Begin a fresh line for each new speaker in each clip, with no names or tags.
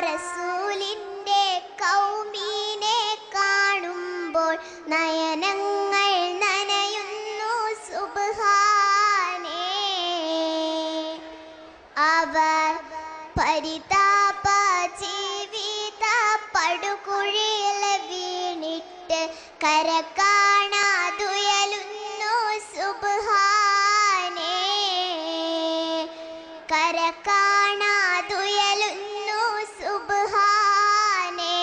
റസൂലിന്റെ കൗമീനെ കാണുമ്പോൾ നയനങ്ങൾ നനയുന്നു സുബ്ഹാനേ. അവർ പരിതാപ ജീവിത പടുകുഴിയിൽ വീണിട്ട് കര കാണാതുയലുന്നു സുബ്ഹാനേ. കര കാണാതുയലുന്നു സുബ്ഹാനേ.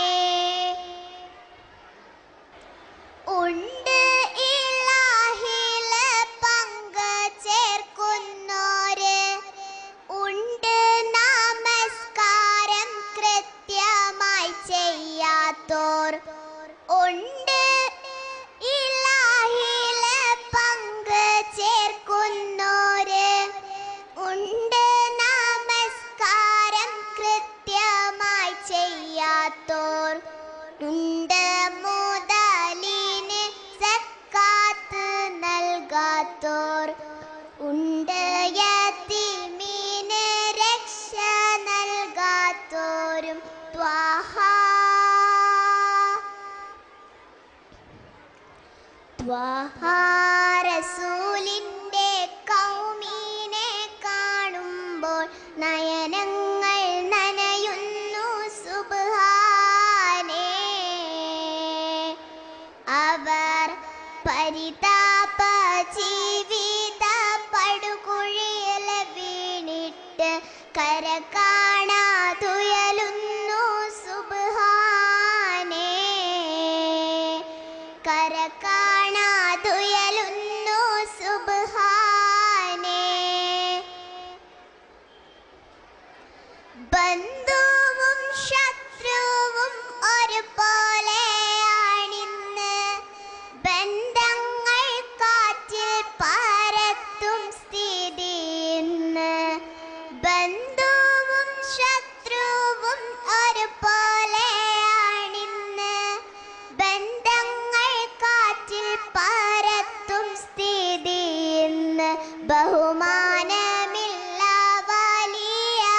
ഉണ്ട് ഇലാഹിലെ പങ്ക് ചേർക്കുന്നോര്, ഉണ്ട് നമസ്കാരം കൃത്യമായി ചെയ്യാത്തോർ, ഉണ്ട് ഇലാഹിലെ പങ്ക് ചേർക്കുന്നോര്, ഉണ്ട് നമസ്കാരം കൃത്യമായി ചെയ്യാത്തോർ, ഉണ്ട് മുതലിന് സക്കാത്ത് നൽകാത്തോർ, ഉണ്ട് യതീമിന് രക്ഷ നൽകാത്തോരും റസൂലിന്റെ കൗമീനെ കാണുമ്പോൾ നയനങ്ങൾ നനയുന്നു സുബ്ഹാനേ. അവർ പരിതാപ ജീവിത പടുകുഴിയിൽ വീണിട്ട് കര കാണാതുയലുന്നു സുബ്ഹാനേ. കര കാണാതുയലുന്നു സുബ്ഹാനേ. ബന്ധുവും ശത്രുവും ഒരുപോലെയാണിന്ന്, ബന്ധങ്ങൾ കാറ്റിൽ പരത്തും സ്ഥിതി ഇന്ന്. ബന്ധുവും ശത്രുവും ഒരുപോലെയാണിന്ന്, ബന്ധങ്ങൾ കാറ്റിൽ പരത്തും സ്ഥിതി ഇന്ന്. ബഹുമാനമില്ല വലിയവരോടിന്ന്,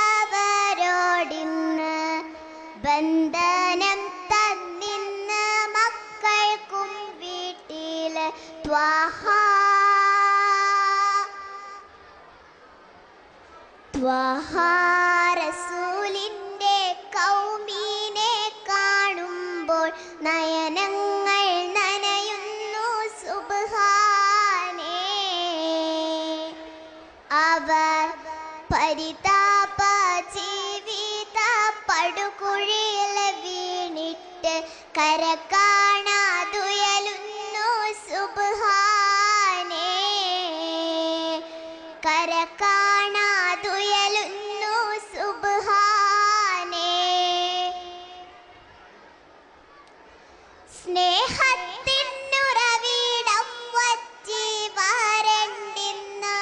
ബന്ധനം തന്നിന്ന് മക്കൾക്കും വീട്ടില്. റസൂലിന്റെ കൗമീനെ കാണുമ്പോൾ നയനങ്ങൾ നനയുന്നു സുബ്ഹാനേ. അവർ പരിതാപ ജീവിത പടുകുഴിയിൽ വീണിട്ട് കര കാണാതുയലുന്നു സുബ്ഹാനേ. കര കാണാതുയലുന്നു സുബ്ഹാനേ. സ്നേഹത്തിനുറവിടം വറ്റി വരണ്ടിന്ന്,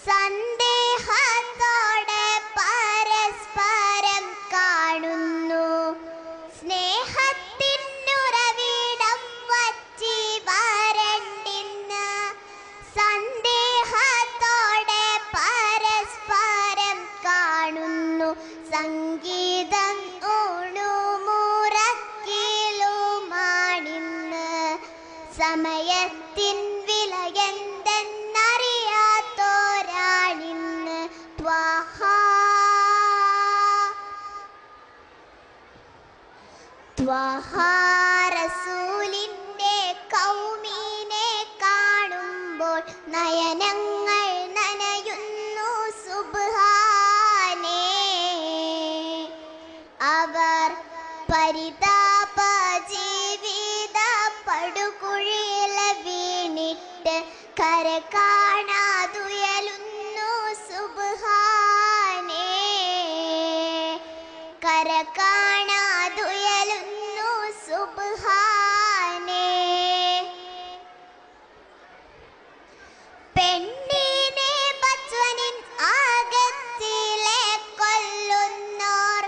സന്ദേഹത്തോടെ പരസ്പരം കാണുന്നു. സ്നേഹത്തിനുറവിടം വറ്റി വരണ്ടിന്ന്, സന്ദേഹത്തോടെ പരസ്പരം കാണുന്നു. സംഗീതം ഊണുമുറക്കിലുമാണിന്ന്, സമയത്തിൻ വിലയെന്തെന്നറിയാത്തോരാണിന്ന്. റസൂലിന്റെ കൗമീനെ കാണുമ്പോൾ നയനങ്ങൾ നനയുന്നു സുബ്ഹാനേ. അവർ പരിതാപ ജീവിത പടുകുഴിയിൽ വീണിട്ട് കര കാണാതുയലുന്നു സുബ്ഹാനേ. കര കാണാതുയലുന്നു സുബ്ഹാനേ. പെണ്ണിനെ ബച്വനിൻ അകത്തിലെ കൊല്ലുന്നോർ,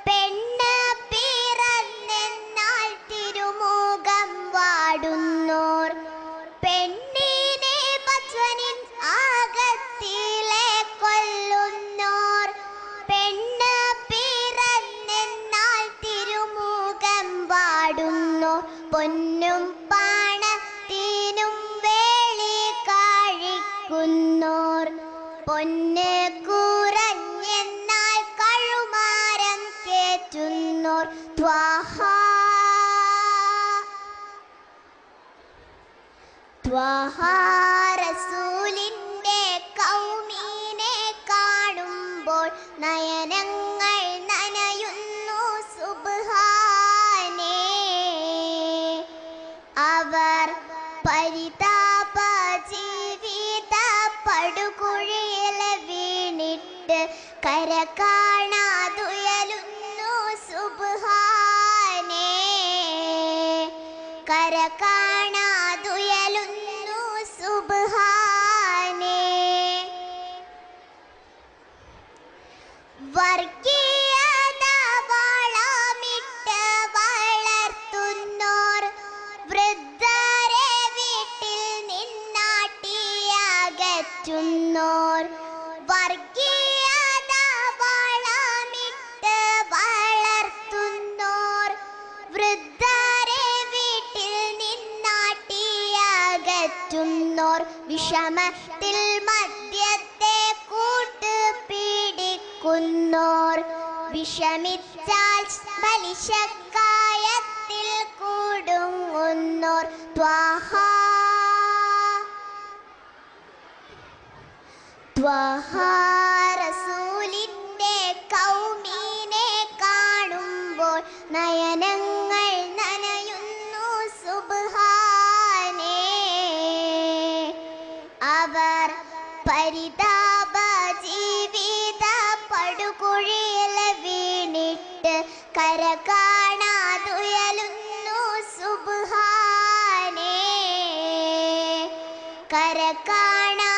പെണ്ണ് പിറന്നെന്നാൽ തിരുമുഖം വാടുന്നോർ, പെണ്ണിനെ ബച്വനിൻ അകത്തിലെ കൊല്ലുന്നോർ, പെണ്ണ് പൊന്നും പണത്തിനും വേളി കഴിക്കുന്നോർ പൊന്ന് കുറഞ്ഞെന്നാൽ കഴുമാരം കേറ്റുന്നോർ ത്വാഹ ത്വാഹ റസൂലിന്റെ കൗമീനെ കാണുമ്പോൾ നയനങ്ങൾ നനയുന്നു സുബ്ഹാനേ അവർ പരിതാപ ജീവിത പടുകുഴിയിൽ വീണിട്ട് കര കാണാതുയലുന്നു സുബ്ഹാനേ കര കാണാതുയലുന്നു സുബ്ഹാനേ വർഗീയത വളമിട്ട് വളർത്തുന്നോർ വൃദ്ധരെ വീട്ടിൽ നിന്നാട്ടിയകറ്റുന്നോർ വർഗീയത വളമിട്ട് വളർത്തുന്നോർ വൃദ്ധരെ വീട്ടിൽ നിന്നാട്ടിയകറ്റുന്നോർ വിഷമത്തിൽ മദ്യത്തെ കൂട്ടുപിടിക്കുന്നോർ വിഷമിച്ചാൽ ബലിശക്കായത്തിൽ കുടുങ്ങുന്നോർ ത്വാഹ ത്വാഹ റസൂലിന്റെ കൗമീനെ കാണുമ്പോൾ നയനങ്ങൾ നനയുന്നു സുബ്ഹാനേ അവർ പരിതാപ ജീവിത പടുകുഴിയിൽ വീണിട്ട് കര കാണാതുയലുന്നു സുബ്ഹാനേ കര കാണാ